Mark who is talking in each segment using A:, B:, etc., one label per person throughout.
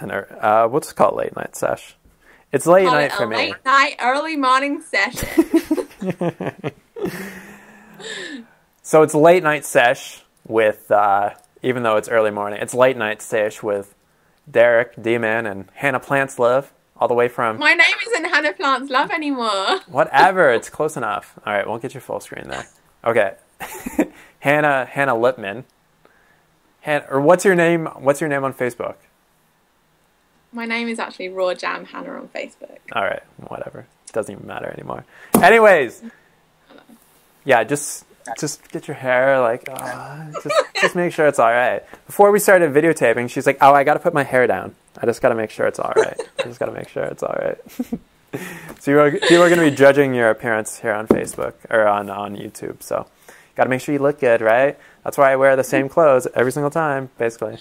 A: we'll just call it late night sesh. It's late night for me.
B: Late night, early morning session.
A: So it's late night sesh with, even though it's early morning, it's late night sesh with Derek, dman, and Hannah Plantslove, all the way from...
B: My name isn't Hannah Plantslove anymore.
A: Whatever, it's close enough. All right, we'll get your full screen there. Okay. Hannah Lippman. Or what's your name? What's your name on Facebook?
B: My name is actually Raw Jam Hannah on Facebook.
A: All right, whatever. It doesn't even matter anymore. Anyways, yeah, just get your hair like, just make sure it's all right. Before we started videotaping, she's like, "Oh, I got to put my hair down. I just got to make sure it's all right. I just got to make sure it's all right." So you are going to be judging your appearance here on Facebook or on YouTube. So, got to make sure you look good, right? That's why I wear the same clothes every single time, basically.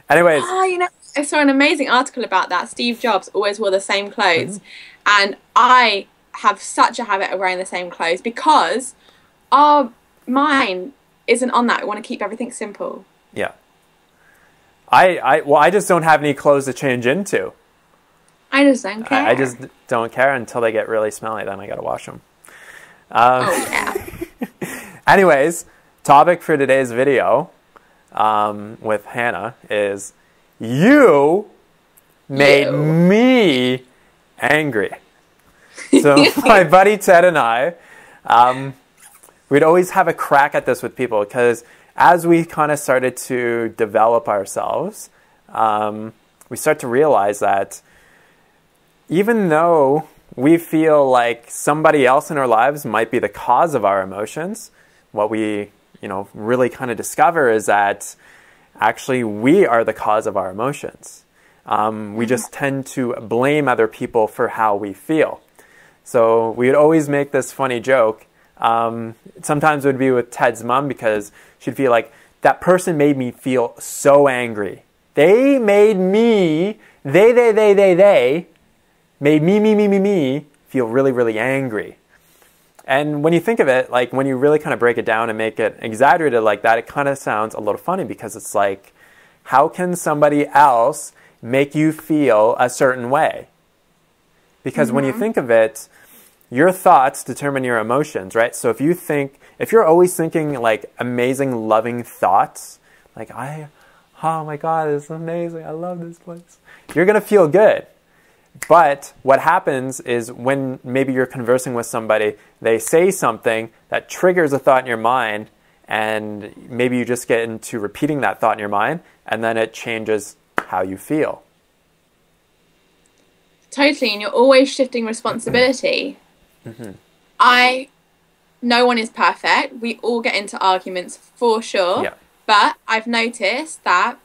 A: Anyways.
B: Oh, I saw an amazing article about that. Steve Jobs always wore the same clothes. And I have such a habit of wearing the same clothes because our mind isn't on that. We want to keep everything simple.
A: Yeah. I just don't have any clothes to change into.
B: I just don't care.
A: I just don't care until they get really smelly. Then I got to wash them.
B: Yeah.
A: Anyways, topic for today's video with Hannah is you made me angry. So my buddy Ted and I, we'd always have a crack at this with people because as we kind of started to develop ourselves, we start to realize that even though we feel like somebody else in our lives might be the cause of our emotions, what we, really kind of discover is that actually we are the cause of our emotions. We just tend to blame other people for how we feel. So we would always make this funny joke. Sometimes it would be with Ted's mom because she'd feel like, that person made me feel so angry. They made me, they made me feel really, really angry. And when you think of it, like when you really kind of break it down and make it exaggerated like that, it kind of sounds a little funny because it's like, how can somebody else make you feel a certain way? Because when you think of it, your thoughts determine your emotions, right? So if you're always thinking like amazing, loving thoughts, like oh my God, this is amazing, I love this place, you're going to feel good. But what happens is when maybe you're conversing with somebody, they say something that triggers a thought in your mind, and maybe you just get into repeating that thought in your mind, and then it changes how you feel.
B: Totally, and you're always shifting responsibility. No one is perfect. We all get into arguments for sure. Yeah. But I've noticed that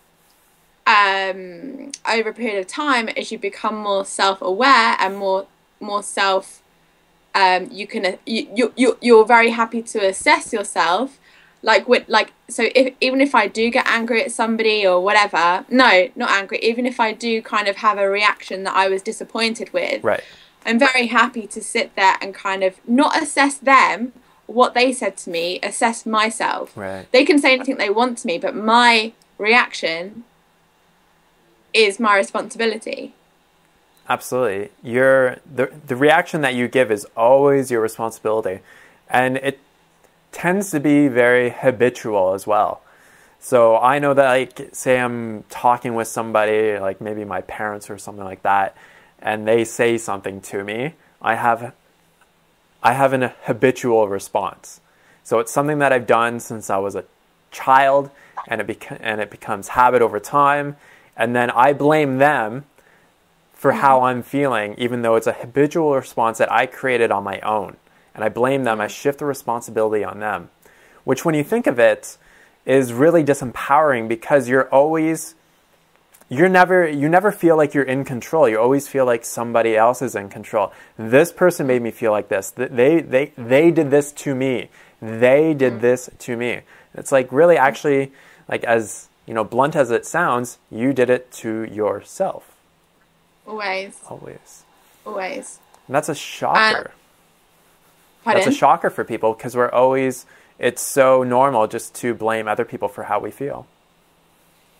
B: over a period of time, as you become more self-aware and more self, you're very happy to assess yourself. So even if I do get angry at somebody or whatever, no, not angry, even if I do kind of have a reaction that I was disappointed with,
A: right,
B: I'm very happy to sit there and kind of not assess them, what they said to me, assess myself.
A: Right.
B: They can say anything they want to me, but my reaction is my responsibility.
A: Absolutely. The reaction that you give is always your responsibility. And it tends to be very habitual as well. So I know that, like, say I'm talking with somebody, like maybe my parents or something like that, and they say something to me, I have an habitual response. So it's something that I've done since I was a child, and it becomes habit over time. And then I blame them for how I'm feeling, even though it's a habitual response that I created on my own. And I blame them, I shift the responsibility on them. Which, when you think of it, is really disempowering because you never feel like you're in control. You always feel like somebody else is in control. This person made me feel like this. They did this to me. They did this to me. It's like really actually, like, as blunt as it sounds, you did it to yourself.
B: Always.
A: And that's a shocker.
B: Pardon?
A: That's a shocker for people because it's so normal just to blame other people for how we feel.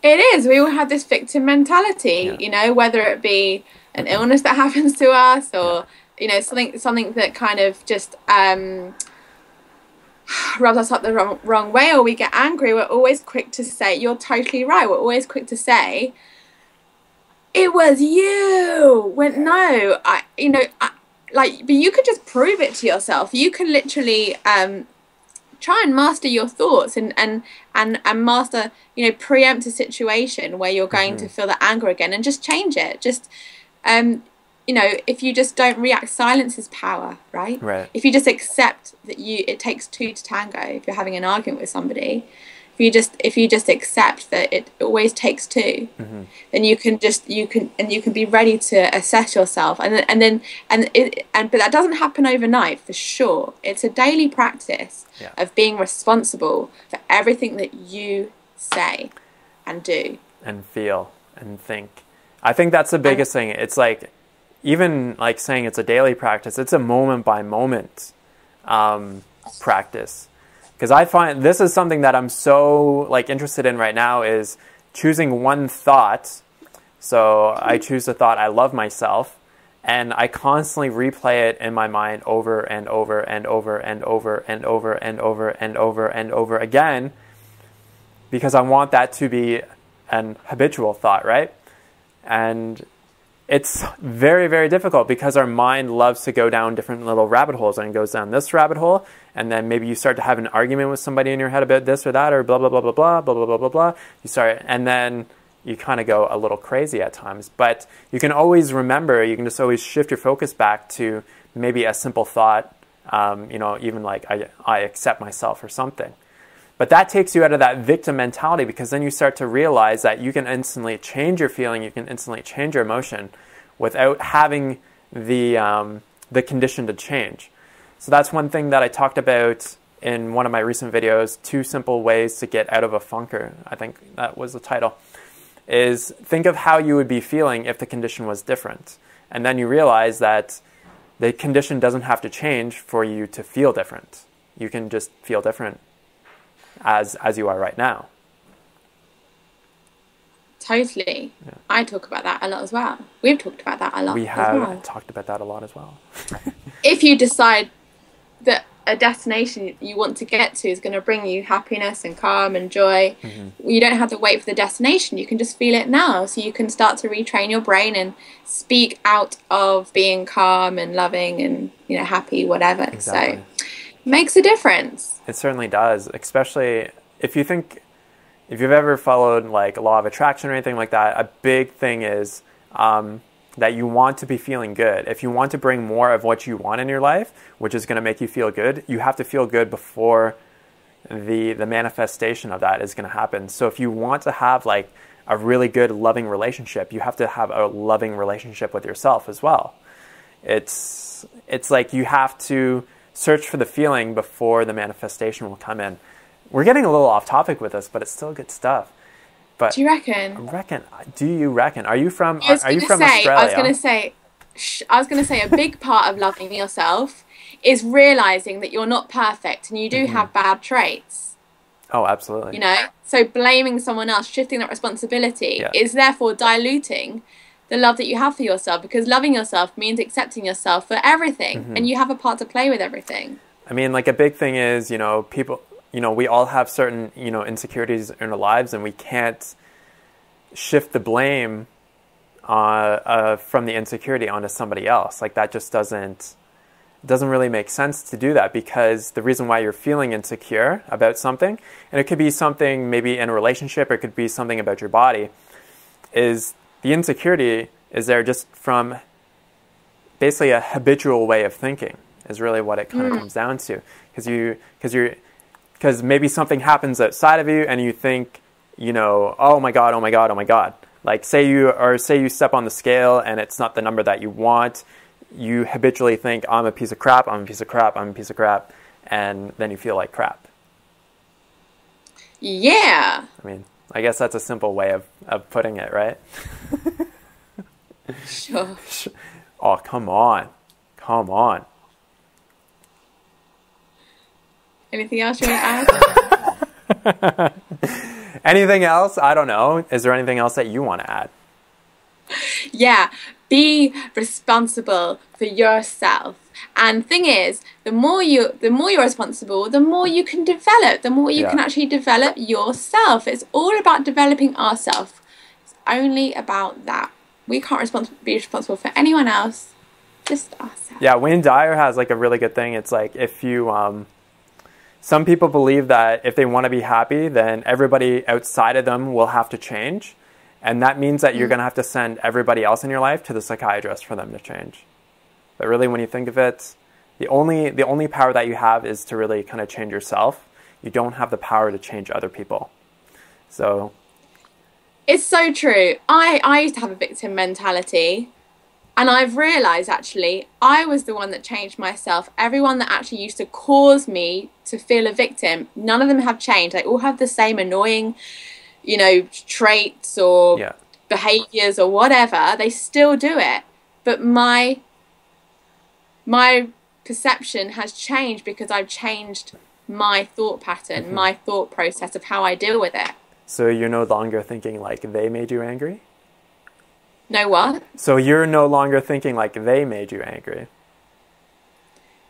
B: It is. We all have this victim mentality, you know, whether it be an illness that happens to us or, you know, something that kind of just rubs us up the wrong way, or we get angry. We're always quick to say, you're totally right. We're always quick to say, it was you. When no, but you could just prove it to yourself. You can literally try and master your thoughts and master, you know, preempt a situation where you're going to feel that anger again and just change it. Just, you know, if you just don't react, silence is power, right?
A: Right.
B: If you just accept that it takes two to tango, if you're having an argument with somebody, if you just accept that it always takes two, then you can be ready to assess yourself, but that doesn't happen overnight for sure. It's a daily practice of being responsible for everything that you say and do
A: and feel and think. I think that's the biggest thing. It's like, even like saying it's a daily practice, it's a moment by moment practice. Because I find this is something that I'm so like interested in right now, is choosing one thought. So I choose the thought, I love myself, and I constantly replay it in my mind over and over and over and over and over and over and over and over again, because I want that to be an habitual thought, right? And it's very, very difficult because our mind loves to go down different little rabbit holes, and it goes down this rabbit hole, and then maybe you start to have an argument with somebody in your head about this or that, or blah, blah, blah, blah, blah, blah, blah, blah, blah, blah. And then you kind of go a little crazy at times. But you can always remember, you can just always shift your focus back to maybe a simple thought, you know, even like I accept myself or something. But that takes you out of that victim mentality, because then you start to realize that you can instantly change your feeling, you can instantly change your emotion without having the condition to change. So that's one thing that I talked about in one of my recent videos, 2 simple ways to get out of a funker. I think that was the title. Is think of how you would be feeling if the condition was different. And then you realize that the condition doesn't have to change for you to feel different. You can just feel different as you are right now.
B: Totally. Yeah. I talk about that a lot as well. We've talked about that a lot.
A: We have talked about that a lot as well.
B: If you decide that a destination you want to get to is going to bring you happiness and calm and joy, you don't have to wait for the destination. You can just feel it now. So you can start to retrain your brain and speak out of being calm and loving and, you know, happy, whatever. Exactly. So it makes a difference.
A: It certainly does, especially if you've ever followed like law of attraction or anything like that. A big thing is that you want to be feeling good. If you want to bring more of what you want in your life, which is going to make you feel good, you have to feel good before the manifestation of that is going to happen. So if you want to have like a really good loving relationship, you have to have a loving relationship with yourself as well. It's like you have to search for the feeling before the manifestation will come in. We're getting a little off topic with this, but it's still good stuff. But
B: do you reckon?
A: Do you reckon? Are you from Australia?
B: I was going to say a big part of loving yourself is realizing that you're not perfect and you do have bad traits.
A: Oh, absolutely.
B: You know, so blaming someone else, shifting that responsibility is therefore diluting the love that you have for yourself, because loving yourself means accepting yourself for everything, and you have a part to play with everything.
A: I mean, like a big thing is, you know, people, you know, we all have certain, you know, insecurities in our lives, and we can't shift the blame from the insecurity onto somebody else. Like that just doesn't really make sense to do that, because the reason why you're feeling insecure about something, and it could be something maybe in a relationship, or it could be something about your body, is the insecurity is there just from basically a habitual way of thinking is really what it kind of comes down to. Because maybe something happens outside of you and you think, you know, oh my God, oh my God, oh my God. Like say you step on the scale and it's not the number that you want, you habitually think, I'm a piece of crap, I'm a piece of crap, I'm a piece of crap, and then you feel like crap.
B: Yeah.
A: I mean, I guess that's a simple way of putting it, right?
B: Sure.
A: Oh, come on. Come on.
B: Anything else you want to add?
A: Anything else? I don't know. Is there anything else that you want to add?
B: Yeah, be responsible for yourself. And thing is, the more you're responsible, the more you can develop, the more you can actually develop yourself. It's all about developing ourselves. It's only about that. We can't be responsible for anyone else, just ourselves.
A: Yeah, Wayne Dyer has like a really good thing. It's like if you, some people believe that if they want to be happy, then everybody outside of them will have to change. And that means that you're going to have to send everybody else in your life to the psychiatrist for them to change. But really, when you think of it, the only power that you have is to really kind of change yourself. You don't have the power to change other people. So
B: it's so true. I used to have a victim mentality, and I've realised actually I was the one that changed myself. Everyone that actually used to cause me to feel a victim, none of them have changed. They all have the same annoying, you know, traits or behaviours or whatever. They still do it, but my perception has changed because I've changed my thought pattern, my thought process of how I deal with it.
A: So you're no longer thinking like they made you angry?
B: No what?
A: So you're no longer thinking like they made you angry?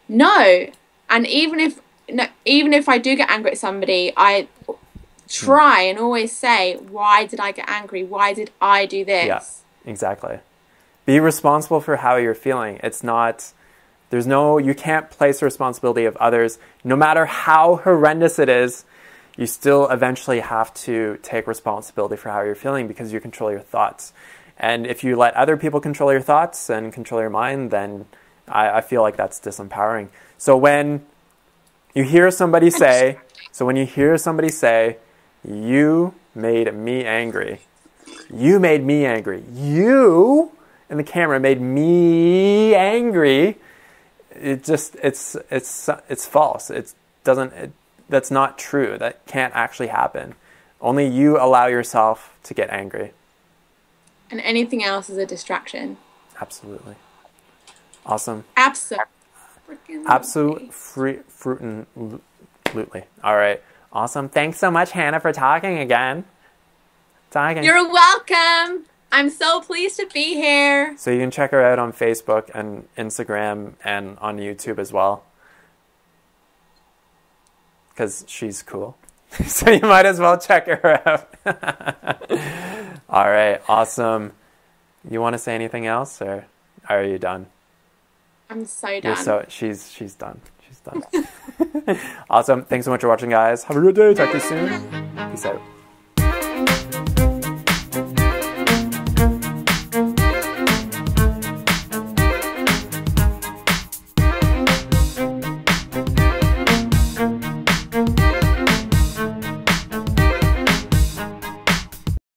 B: No. And even if I do get angry at somebody, I try and always say, why did I get angry? Why did I do this?
A: Yeah, exactly. Be responsible for how you're feeling. It's not, you can't place the responsibility of others. No matter how horrendous it is, you still eventually have to take responsibility for how you're feeling because you control your thoughts. And if you let other people control your thoughts and control your mind, then I feel like that's disempowering. So when you hear somebody say, you made me angry. You made me angry. You, and the camera, made me angry. It's false. That's not true. That can't actually happen. Only you allow yourself to get angry.
B: And anything else is a distraction.
A: Absolutely. Awesome.
B: Absolutely.
A: All right. Awesome. Thanks so much, Hannah, for talking again.
B: You're welcome. I'm so pleased to be here.
A: So you can check her out on Facebook and Instagram and on YouTube as well. Because she's cool. So you might as well check her out. All right. Awesome. You want to say anything else, or are you done?
B: I'm so done.
A: She's done. She's done. Awesome. Thanks so much for watching, guys. Have a good day. Talk to you soon. Peace out.